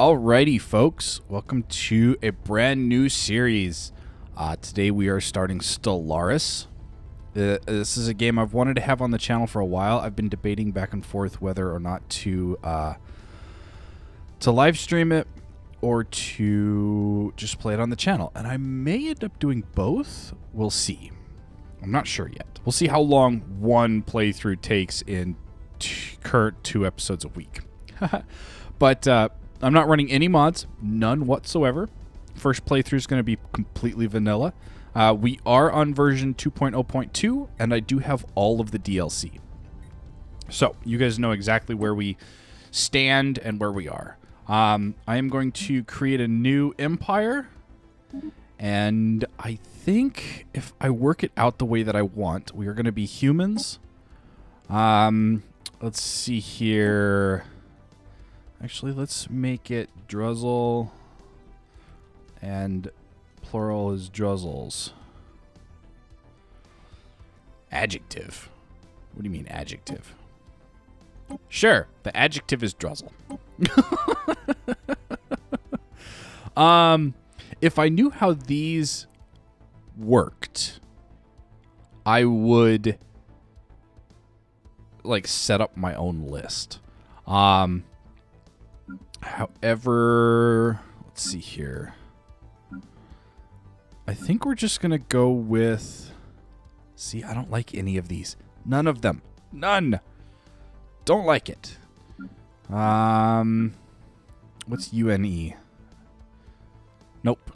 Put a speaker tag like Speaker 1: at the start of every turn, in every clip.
Speaker 1: Alrighty, folks. Welcome to a brand new series. Today we are starting Stellaris. This is a game I've wanted to have on the channel for a while. I've been debating back and forth whether or not to live stream it or to just play it on the channel. And I may end up doing both. We'll see. I'm not sure yet. We'll see how long one playthrough takes in current 2 episodes a week. But I'm not running any mods, none whatsoever. First playthrough is going to be completely vanilla. We are on version 2.0.2, and I do have all of the DLC. So you guys know exactly where we stand and where we are. I am going to create a new empire, and I think if I work it out the way that I want, we are going to be humans. Let's see here. Actually, let's make it Druzzle, and plural is Druzzles. Adjective. What do you mean adjective? Sure, the adjective is Druzzle. If I knew how these worked, I would like set up my own list. However, let's see here. I think we're just going to go with... See, I don't like any of these. None of them. None. Don't like it. What's UNE? Nope.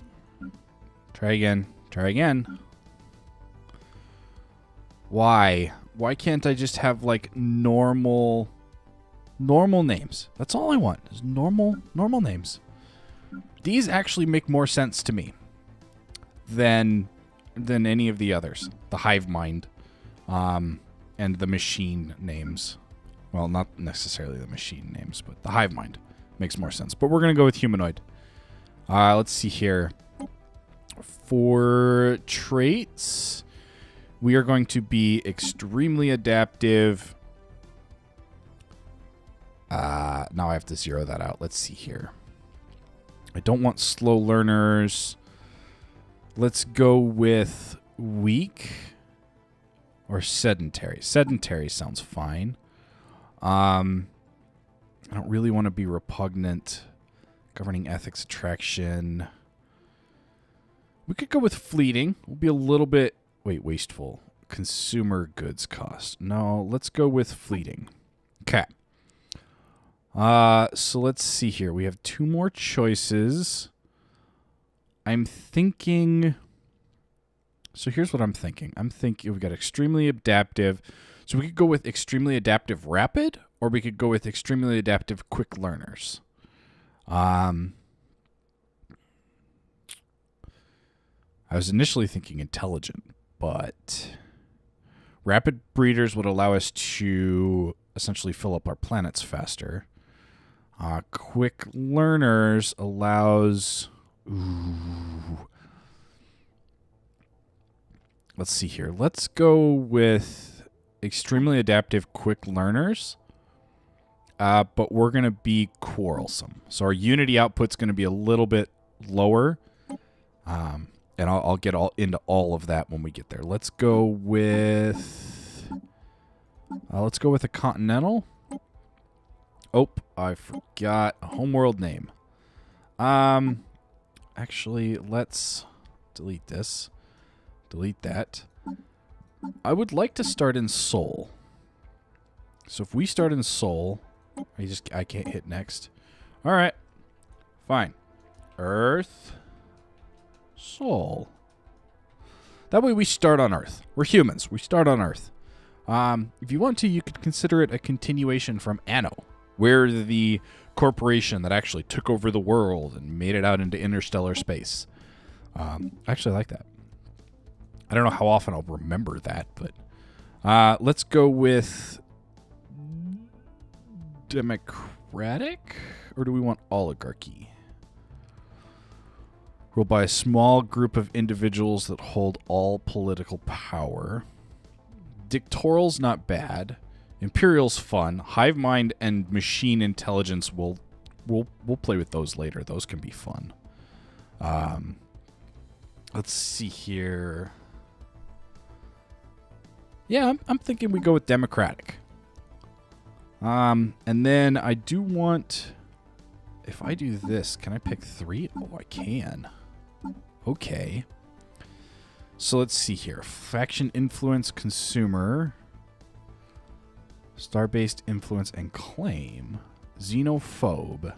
Speaker 1: Try again. Try again. Why? Why can't I just have, like, normal names? That's all I want, is normal names. These actually make more sense to me than any of the others. The hive mind, and the machine names. Well, not necessarily the machine names, but the hive mind makes more sense. But we're gonna go with humanoid. Let's see here. For traits, we are going to be extremely adaptive. Now I have to zero that out. Let's see here. I don't want slow learners. Let's go with weak or sedentary. Sedentary sounds fine. I don't really want to be repugnant. Governing ethics, attraction. We could go with fleeting. We'll be a little bit... Wait, wasteful. Consumer goods cost. No, let's go with fleeting. Okay. So let's see here. We have 2 more choices. I'm thinking... So here's what I'm thinking. I'm thinking we've got extremely adaptive. So we could go with extremely adaptive rapid, or we could go with extremely adaptive quick learners. I was initially thinking intelligent, but rapid breeders would allow us to essentially fill up our planets faster. Quick learners allows... Ooh. Let's see here. Let's go with extremely adaptive quick learners. But we're going to be quarrelsome. So our unity output's going to be a little bit lower. And I'll get into all of that when we get there. Let's go with... let's go with a continental. Oh, I forgot a homeworld name. Actually, let's delete this. Delete that. I would like to start in Sol. So if we start in Sol, I can't hit next. All right, fine. Earth, Sol. That way we start on Earth. We're humans. We start on Earth. If you want to, you could consider it a continuation from Anno. We're the corporation that actually took over the world and made it out into interstellar space. Actually, I like that. I don't know how often I'll remember that, but let's go with democratic, or do we want oligarchy? Ruled by a small group of individuals that hold all political power. Dictatorial's not bad. Imperial's fun. Hive mind and machine intelligence will we'll play with those later. Those can be fun. Let's see here. Yeah, I'm thinking we go with democratic. And then I do want, if I do this, can I pick 3? Oh, I can. Okay. So let's see here. Faction influence, consumer, star-based influence and claim, xenophobe.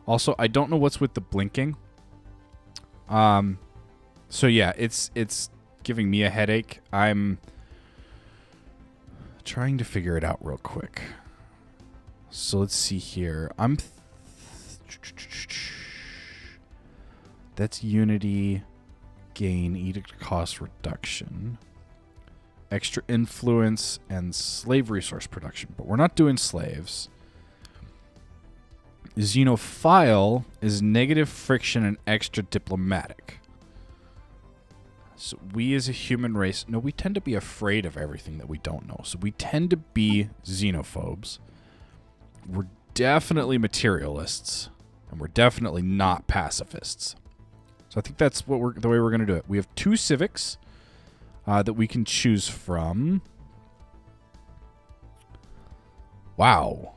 Speaker 1: Also, I don't know what's with the blinking. So yeah, it's giving me a headache. I'm trying to figure it out real quick. So let's see here. That's unity, gain, edict cost reduction, extra influence, and slave resource production. But we're not doing slaves. Xenophile is negative friction and extra diplomatic. So we as a human race, no, we tend to be afraid of everything that we don't know. So we tend to be xenophobes. We're definitely materialists, and we're definitely not pacifists. So I think that's the way we're going to do it. We have 2 civics that we can choose from. Wow.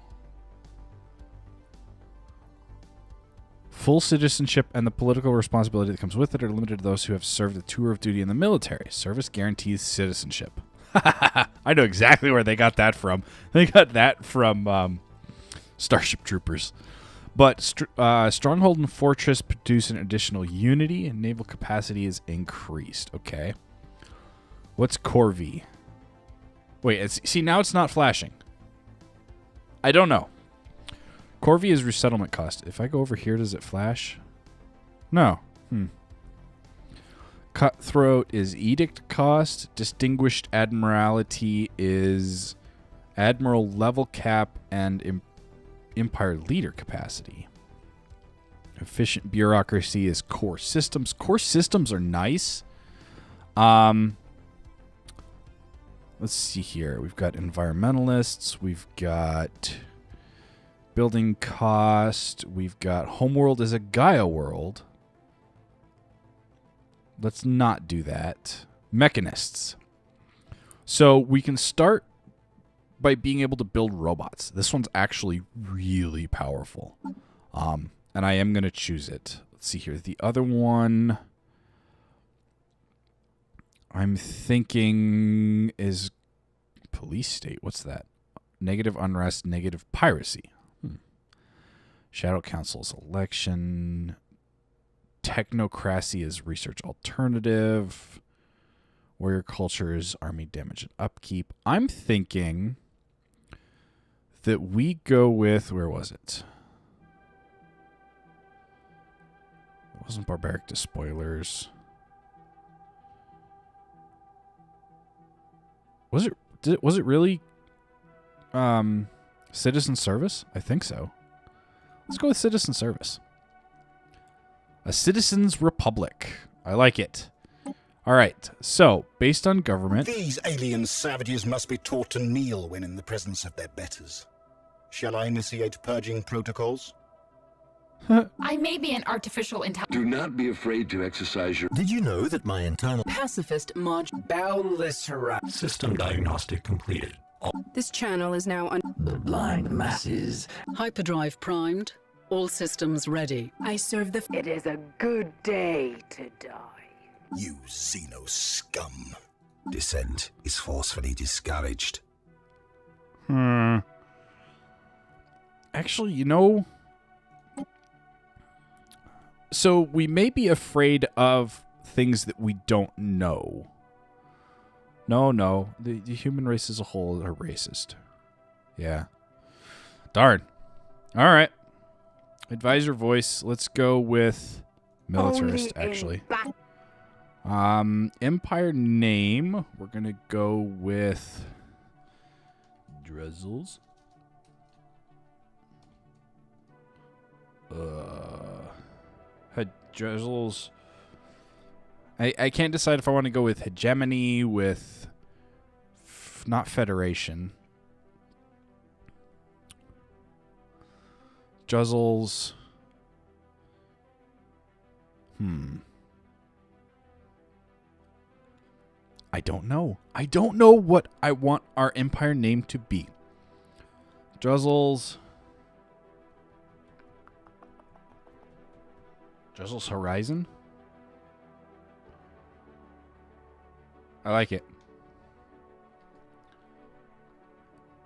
Speaker 1: Full citizenship and the political responsibility that comes with it are limited to those who have served a tour of duty in the military. Service guarantees citizenship. I know exactly where they got that from. They got that from Starship Troopers. But stronghold and fortress produce an additional unity, and naval capacity is increased. Okay. What's Corvi? Wait, see, now it's not flashing. I don't know. Corvi is resettlement cost. If I go over here, does it flash? No. Cutthroat is edict cost. Distinguished admiralty is admiral level cap and empire leader capacity. Efficient bureaucracy is core systems. Core systems are nice. Let's see here. We've got environmentalists. We've got building cost. We've got homeworld as a Gaia world. Let's not do that. Mechanists. So we can start by being able to build robots. This one's actually really powerful. And I am going to choose it. Let's see here. The other one I'm thinking is police state. What's that? Negative unrest, negative piracy. Shadow Council's election. Technocracy is research alternative. Warrior culture is army damage and upkeep. I'm thinking that we go with, where was it? It wasn't barbaric despoilers. Was it really citizen service? I think so. Let's go with citizen service. A citizen's republic. I like it. All right. So, based on government...
Speaker 2: These alien savages must be taught to kneel when in the presence of their betters. Shall I initiate purging protocols?
Speaker 3: I may be an artificial intelligence.
Speaker 4: Do not be afraid to exercise your...
Speaker 5: Did you know that my internal
Speaker 6: pacifist
Speaker 5: boundless harass system diagnostic completed?
Speaker 6: This channel is now on
Speaker 5: The blind masses.
Speaker 6: hyperdrive primed. All systems ready.
Speaker 3: I serve the...
Speaker 7: It is a good day to die.
Speaker 2: You Xeno scum.
Speaker 5: Dissent is forcefully discouraged.
Speaker 1: Actually, you know... So we may be afraid of things that we don't know. No. The human race as a whole are racist. Yeah. Darn. All right. Advisor voice. Let's go with militarist, actually. Empire name. We're going to go with Drizzles. Drizzles. I can't decide if I want to go with hegemony, with not Federation. Juzzles. I don't know. I don't know what I want our empire name to be. Juzzles. Juzzles Horizon? I like it.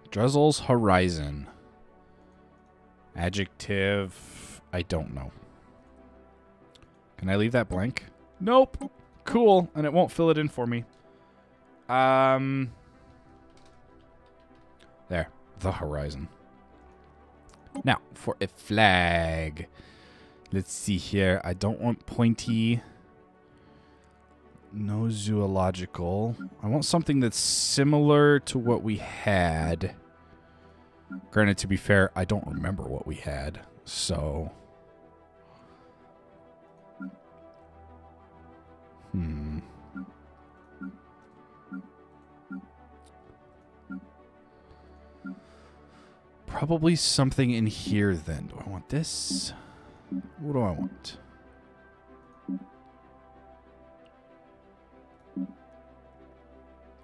Speaker 1: Juzzles Horizon. Adjective. I don't know. Can I leave that blank? Nope. Cool. And it won't fill it in for me. There. The horizon. Now, for a flag. Let's see here. I don't want pointy. No zoological. I want something that's similar to what we had. Granted, to be fair, I don't remember what we had. So... Probably something in here then. Do I want this? What do I want?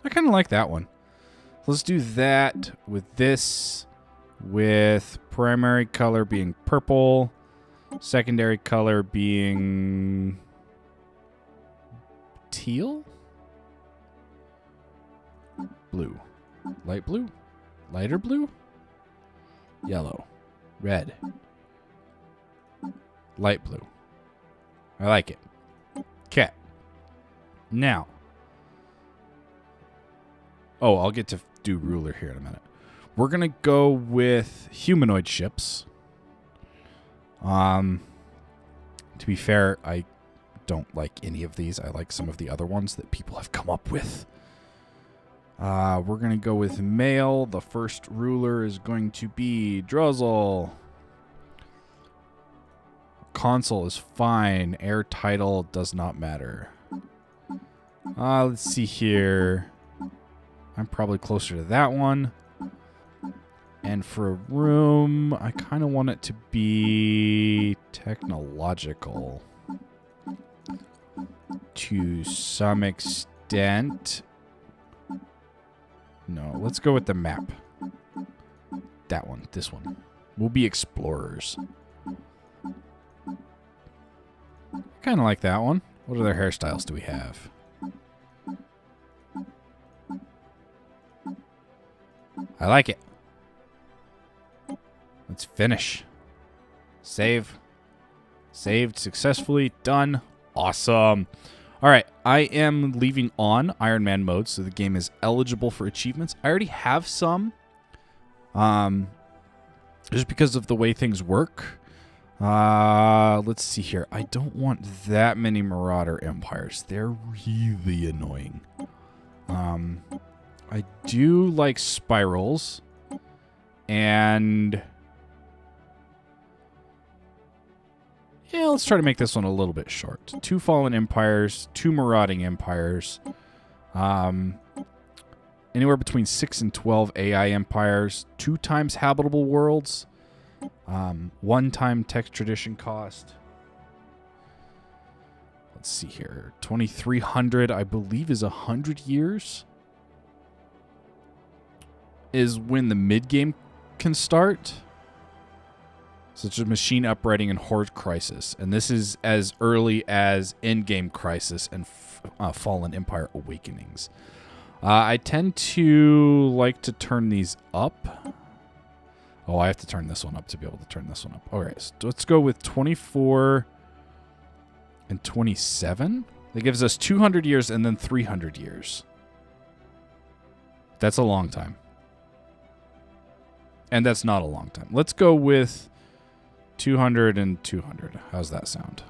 Speaker 1: I kind of like that one. Let's do that with this, with primary color being purple, secondary color being teal? Blue. Light blue? Lighter blue? Yellow. Red. Light blue. I like it. Okay. Now. Oh, I'll get to do ruler here in a minute. We're going to go with humanoid ships. To be fair, I don't like any of these. I like some of the other ones that people have come up with. We're going to go with male. The first ruler is going to be Druzzle. Console is fine. Air title does not matter. Let's see here. I'm probably closer to that one. And for a room, I kind of want it to be technological. To some extent. No, let's go with the map. That one, this one. We'll be explorers. Kind of like that one. What other hairstyles do we have? I like it. Let's finish. Save. Saved successfully. Done. Awesome. All right. I am leaving on Iron Man mode, so the game is eligible for achievements. I already have some. Just because of the way things work. Let's see here. I don't want that many Marauder Empires. They're really annoying. I do like spirals. And... yeah, let's try to make this one a little bit short. 2 Fallen Empires, 2 Marauding Empires. Anywhere between 6 and 12 AI Empires. 2 times Habitable Worlds. 1 time Tech Tradition cost. Let's see here. 2,300, I believe, is 100 years. Is when the mid-game can start. Such as Machine Uprising and Horde Crisis. And this is as early as Endgame Crisis and Fallen Empire Awakenings. I tend to like to turn these up. Oh, I have to turn this one up to be able to turn this one up. All right, so let's go with 24 and 27. That gives us 200 years and then 300 years. That's a long time. And that's not a long time. Let's go with 200 and 200. How's that sound?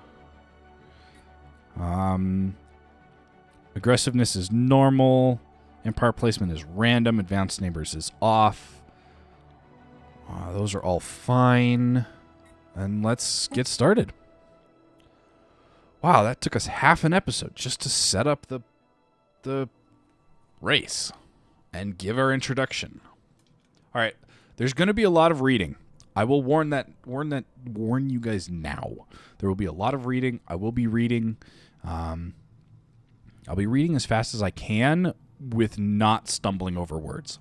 Speaker 1: Aggressiveness is normal. Empire placement is random. Advanced neighbors is off. Those are all fine. And let's get started. Wow, that took us half an episode just to set up the race. and give our introduction. All right, there's going to be a lot of reading. I will warn you guys now. There will be a lot of reading. I will be reading. I'll be reading as fast as I can with not stumbling over words.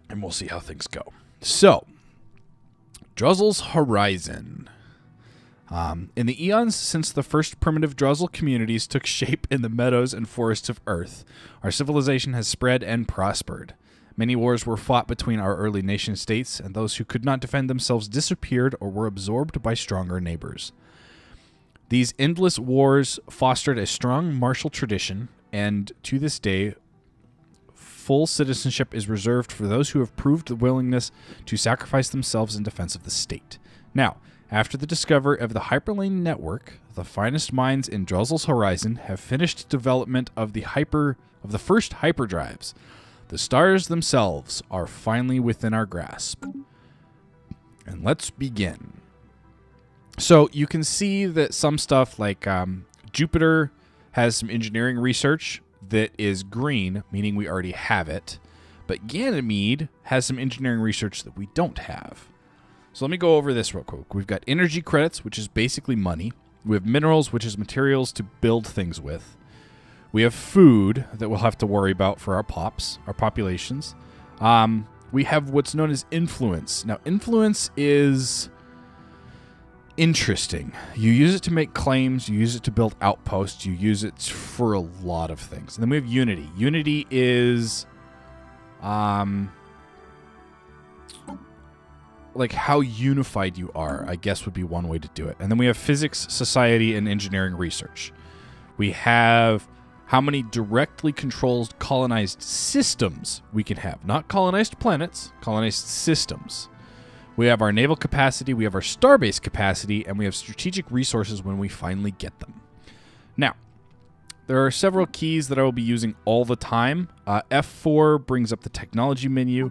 Speaker 1: And we'll see how things go. So, Druzzel's Horizon. In the eons since the first primitive Druzzle communities took shape in the meadows and forests of Earth, our civilization has spread and prospered. Many wars were fought between our early nation-states, and those who could not defend themselves disappeared or were absorbed by stronger neighbors. These endless wars fostered a strong martial tradition, and to this day, full citizenship is reserved for those who have proved the willingness to sacrifice themselves in defense of the state. Now, after the discovery of the Hyperlane network, the finest minds in Druzzel's Horizon have finished development of the first hyperdrives. The stars themselves are finally within our grasp. And let's begin. So you can see that some stuff like Jupiter has some engineering research that is green, meaning we already have it. But Ganymede has some engineering research that we don't have. So let me go over this real quick. We've got energy credits, which is basically money. We have minerals, which is materials to build things with. We have food that we'll have to worry about for our populations. We have what's known as influence. Now, influence is interesting. You use it to make claims. You use it to build outposts. You use it for a lot of things. And then we have unity. Unity is like how unified you are, I guess would be one way to do it. And then we have physics, society, and engineering research. We have how many directly controlled colonized systems we can have. Not colonized planets, colonized systems. We have our naval capacity, we have our starbase capacity, and we have strategic resources when we finally get them. Now, there are several keys that I will be using all the time. F4 brings up the technology menu.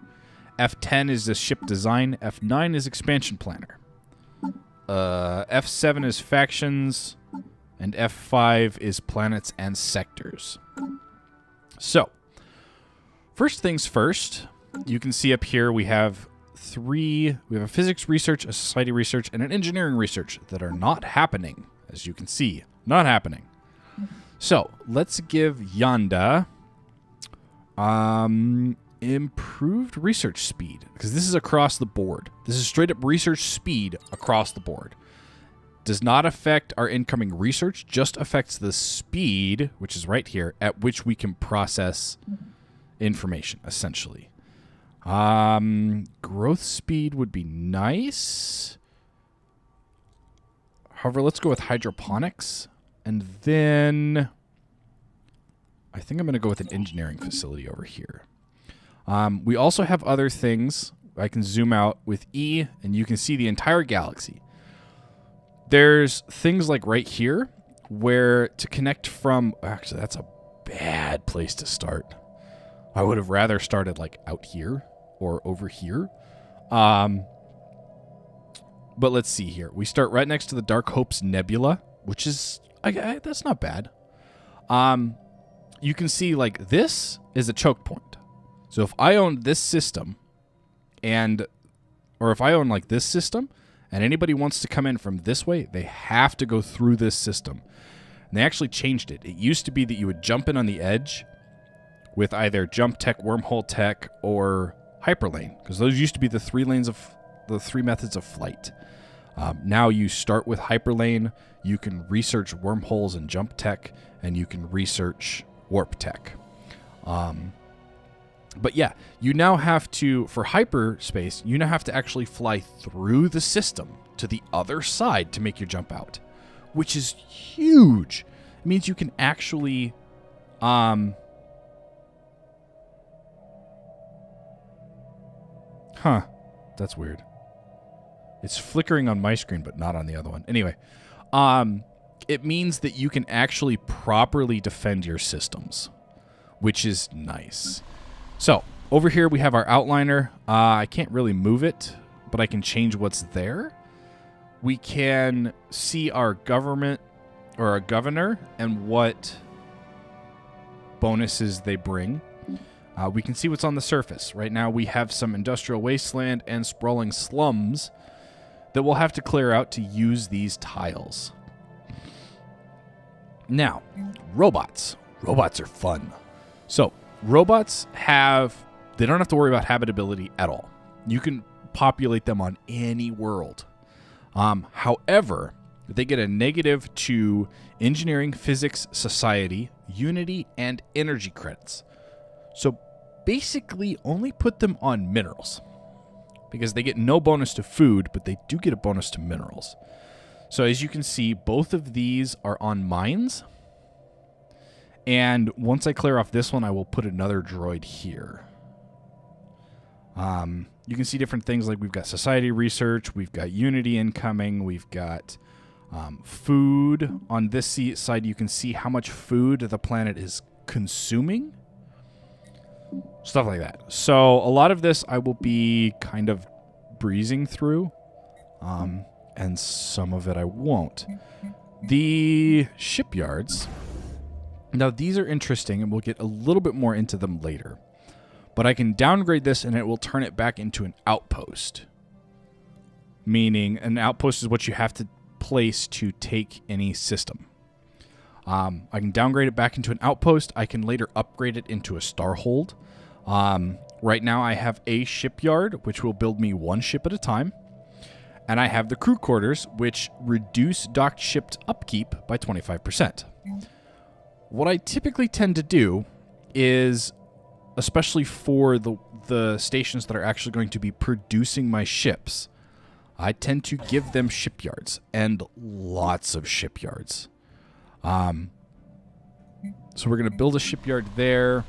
Speaker 1: F10 is the ship design. F9 is expansion planner. F7 is factions. And F5 is planets and sectors. So, first things first, you can see up here we have a physics research, a society research, and an engineering research that are not happening, as you can see. Not happening. So, let's give Yanda improved research speed, because this is across the board. This is straight up research speed across the board. Does not affect our incoming research, just affects the speed, which is right here, at which we can process information, essentially. Growth speed would be nice. However, let's go with hydroponics. And then I think I'm going to go with an engineering facility over here. We also have other things. I can zoom out with E, and you can see the entire galaxy. There's things like right here where to connect from... Actually, that's a bad place to start. I would have rather started like out here or over here. But let's see here. We start right next to the Dark Hopes Nebula, which is... that's not bad. You can see like this is a choke point. So if I own this system or if I own like this system, and anybody wants to come in from this way, they have to go through this system. And they actually changed it. It used to be that you would jump in on the edge with either jump tech, wormhole tech, or hyperlane, because those used to be the three methods of flight. Now you start with hyperlane, you can research wormholes and jump tech, and you can research warp tech. But yeah, you now have to, for hyperspace, you now have to actually fly through the system to the other side to make your jump out, which is huge. It means you can actually, that's weird. It's flickering on my screen, but not on the other one. Anyway, it means that you can actually properly defend your systems, which is nice. So, over here we have our outliner. I can't really move it, but I can change what's there. We can see our government or a governor and what bonuses they bring. We can see what's on the surface. Right now we have some industrial wasteland and sprawling slums that we'll have to clear out to use these tiles. Now, robots. Robots are fun. So, robots they don't have to worry about habitability at all. You can populate them on any world. However, they get a negative to engineering, physics, society, unity, and energy credits. So basically only put them on minerals because they get no bonus to food, but they do get a bonus to minerals. So as you can see, both of these are on mines. And once I clear off this one, I will put another droid here. You can see different things like we've got society research, we've got unity incoming, we've got food. On this side, you can see how much food the planet is consuming. Stuff like that. So a lot of this I will be kind of breezing through, and some of it I won't. The shipyards. Now, these are interesting, and we'll get a little bit more into them later. But I can downgrade this, and it will turn it back into an outpost. Meaning, an outpost is what you have to place to take any system. I can downgrade it back into an outpost. I can later upgrade it into a starhold. Right now, I have a shipyard, which will build me one ship at a time. And I have the crew quarters, which reduce docked ship upkeep by 25%. What I typically tend to do is, especially for the stations that are actually going to be producing my ships, I tend to give them shipyards, and lots of shipyards. So we're going to build a shipyard there.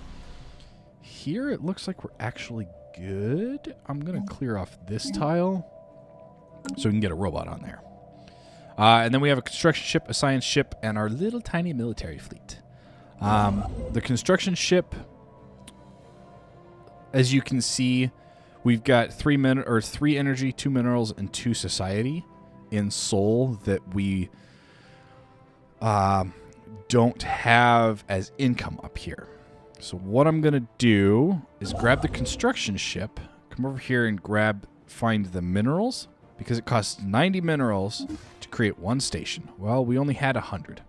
Speaker 1: Here it looks like we're actually good. I'm going to clear off this tile so we can get a robot on there. And then we have a construction ship, a science ship, and our little tiny military fleet. The construction ship, as you can see, we've got 3 energy, 2 minerals, and 2 society in Sol that we don't have as income up here. So what I'm going to do is grab the construction ship, come over here and find the minerals, because it costs 90 minerals to create one station. Well, we only had 100.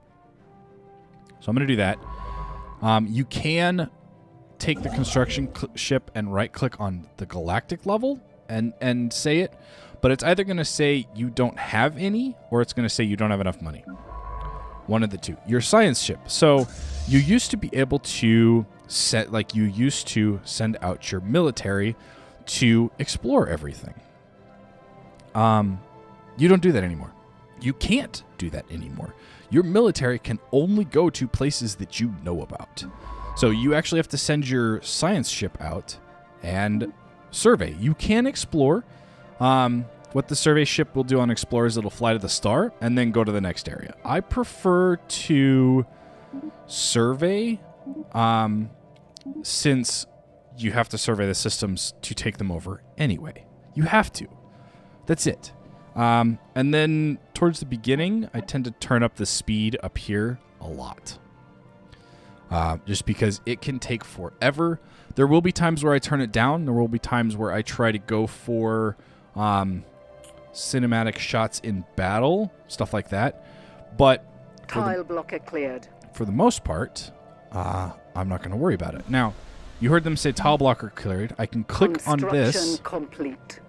Speaker 1: So I'm going to do that. You can take the construction ship and right-click on the galactic level and say it, but it's either going to say you don't have any, or it's going to say you don't have enough money. One of the two. Your science ship. So you used to be able to send out your military to explore everything. You don't do that anymore. You can't do that anymore. Your military can only go to places that you know about. So you actually have to send your science ship out and survey. You can explore. What the survey ship will do on Explore is it'll fly to the star and then go to the next area. I prefer to survey, since you have to survey the systems to take them over anyway. You have to. That's it. And then towards the beginning, I tend to turn up the speed up here a lot. Just because it can take forever. There will be times where I turn it down. There will be times where I try to go for cinematic shots in battle, stuff like that. But
Speaker 7: Tile blocker cleared.
Speaker 1: For the most part, I'm not going to worry about it. Now, you heard them say tile blocker cleared. I can click on this.
Speaker 7: Construction complete.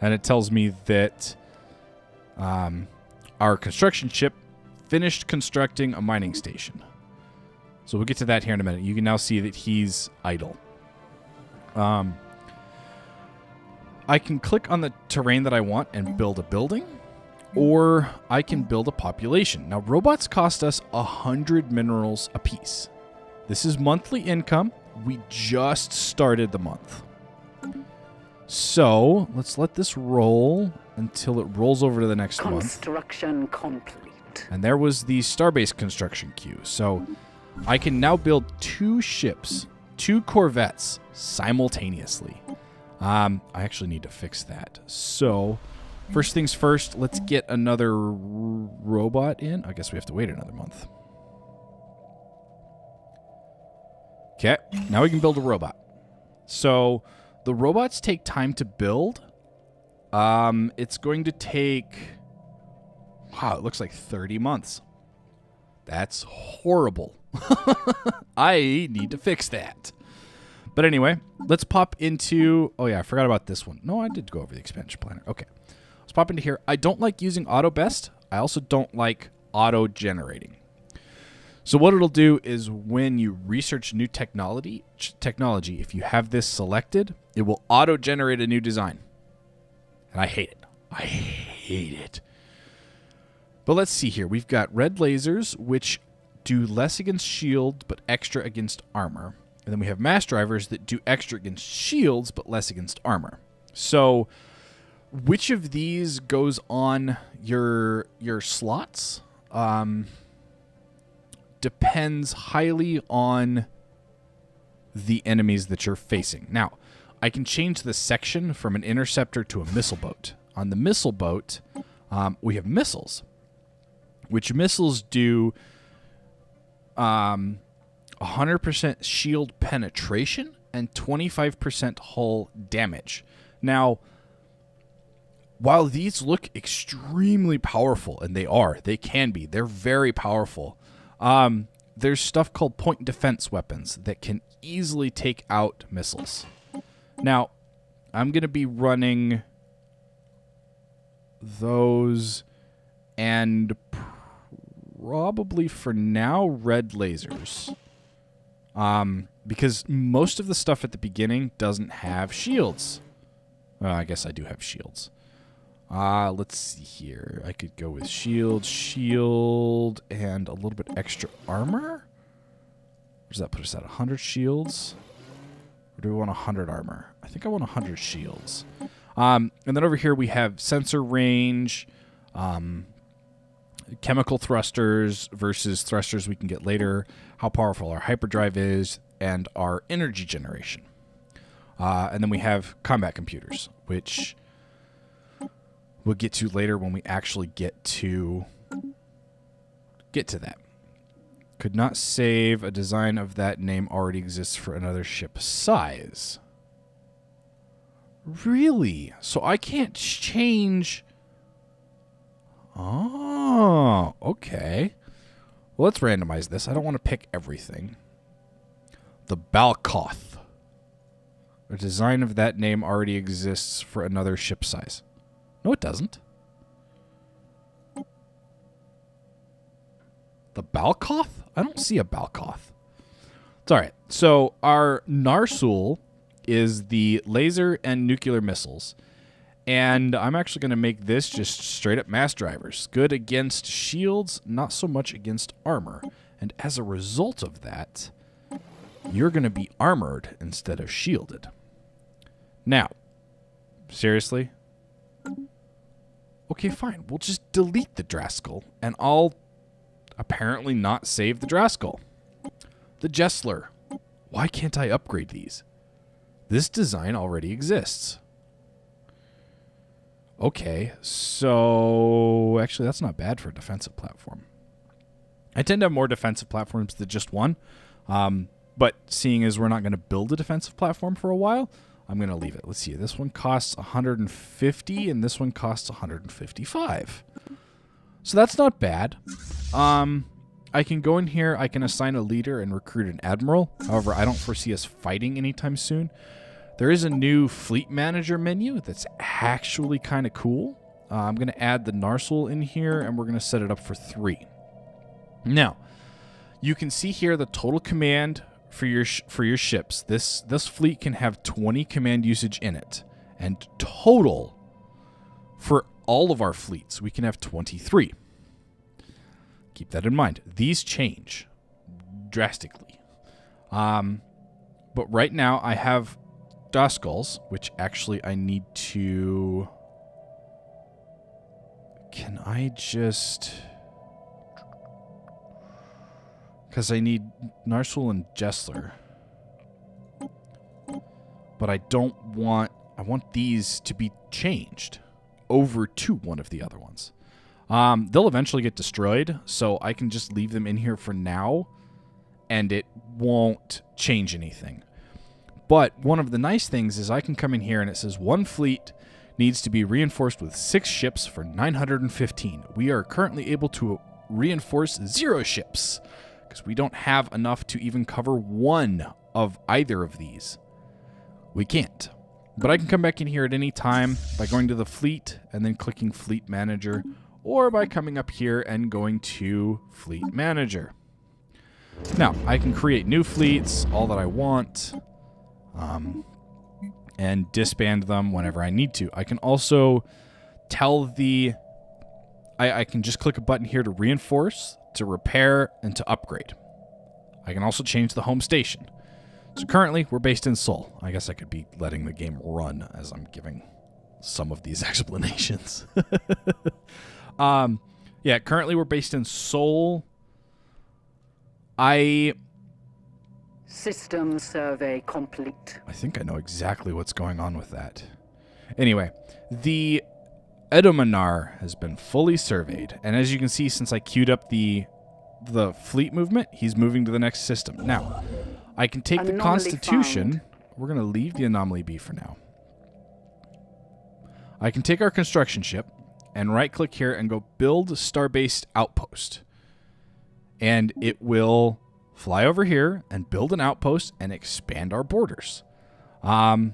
Speaker 1: And it tells me that our construction ship finished constructing a mining station. So we'll get to that here in a minute. You can now see that he's idle. I can click on the terrain that I want and build a building, or I can build a population. Now, robots cost us 100 minerals apiece. This is monthly income. We just started the month. So let's let this roll until it rolls over to the next month.
Speaker 7: Construction complete.
Speaker 1: And there was the Starbase construction queue. So I can now build 2 ships, 2 corvettes simultaneously. I actually need to fix that. So First things first, let's get another robot in. I guess we have to wait another month. Okay, now we can build a robot. So the robots take time to build. It's going to take, wow, it looks like 30 months. That's horrible. I need to fix that. But anyway, let's pop into, oh yeah, I forgot about this one. No, I did go over the expansion planner. Okay. Let's pop into here. I don't like using auto best. I also don't like auto generating. So what it'll do is when you research new technology, if you have this selected, it will auto generate a new design. And I hate it. I hate it. But let's see here. We've got red lasers, which do less against shield, but extra against armor. And then we have mass drivers that do extra against shields, but less against armor. So which of these goes on your slots depends highly on the enemies that you're facing. Now, I can change the section from an interceptor to a missile boat. On the missile boat, we have missiles, which missiles do 100% shield penetration and 25% hull damage. Now, while these look extremely powerful, and they can be, they're very powerful, there's stuff called point defense weapons that can easily take out missiles. Now, I'm going to be running those and probably for now red lasers. Because most of the stuff at the beginning doesn't have shields. Well, I guess I do have shields. Let's see here. I could go with shield, and a little bit extra armor. Where does that put us at? 100 shields? Or do we want 100 armor? I think I want 100 shields. And then over here we have sensor range, chemical thrusters versus thrusters we can get later, how powerful our hyperdrive is, and our energy generation. And then we have combat computers, which we'll get to later when we actually get to that. Could not save. A design of that name already exists for another ship size. Really? So I can't change. Oh, okay. Well, let's randomize this. I don't want to pick everything. The Balkoth. A design of that name already exists for another ship size. No, it doesn't. The Balkoth? I don't see a Balkoth. It's all right. So our Narsul is the laser and nuclear missiles. And I'm actually going to make this just straight up mass drivers. Good against shields, not so much against armor. And as a result of that, you're going to be armored instead of shielded. Now, seriously? Okay, fine. We'll just delete the Draskell, and I'll apparently not save the Draskell. The Jessler. Why can't I upgrade these? This design already exists. Okay, so actually that's not bad for a defensive platform. I tend to have more defensive platforms than just one, but seeing as we're not going to build a defensive platform for a while, I'm going to leave it. Let's see. This one costs 150 and this one costs 155. So that's not bad. I can go in here. I can assign a leader and recruit an admiral. However, I don't foresee us fighting anytime soon. There is a new fleet manager menu that's actually kind of cool. I'm going to add the Narsul in here and we're going to set it up for 3. Now, you can see here the total command for your ships. This fleet can have 20 command usage in it, and total for all of our fleets we can have 23. Keep that in mind. These change drastically. But right now I have Daskulls, which actually I need to. Can I just? Because I need Narsul and Jessler. But I don't want... I want these to be changed over to one of the other ones. They'll eventually get destroyed, so I can just leave them in here for now, and it won't change anything. But one of the nice things is I can come in here and it says 1 fleet needs to be reinforced with 6 ships for 915. We are currently able to reinforce 0 ships because we don't have enough to even cover one of either of these. We can't. But I can come back in here at any time by going to the fleet and then clicking Fleet Manager, or by coming up here and going to Fleet Manager. Now, I can create new fleets, all that I want, and disband them whenever I need to. I can also tell the... I can just click a button here to reinforce, to repair, and to upgrade. I can also change the home station. So currently, we're based in Seoul. I guess I could be letting the game run as I'm giving some of these explanations. Yeah, currently we're based in Seoul.
Speaker 7: System survey complete.
Speaker 1: I think I know exactly what's going on with that. Anyway, the Edomanar has been fully surveyed, and as you can see, since I queued up the fleet movement, he's moving to the next system. Now, I can take the Constitution. We're going to leave the anomaly be for now. I can take our construction ship and right-click here and go build star-based outpost. And it will fly over here and build an outpost and expand our borders. But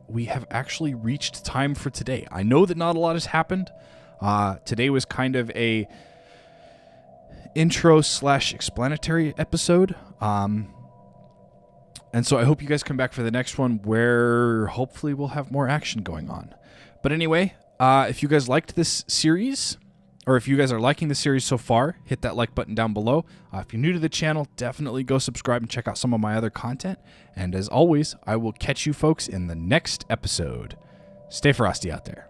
Speaker 1: we have actually reached time for today. I know that not a lot has happened. Today was kind of a intro/explanatory episode. And so I hope you guys come back for the next one where hopefully we'll have more action going on. But anyway, if you guys liked this series, or if you guys are liking the series so far, hit that like button down below. If you're new to the channel, definitely go subscribe and check out some of my other content. And as always, I will catch you folks in the next episode. Stay frosty out there.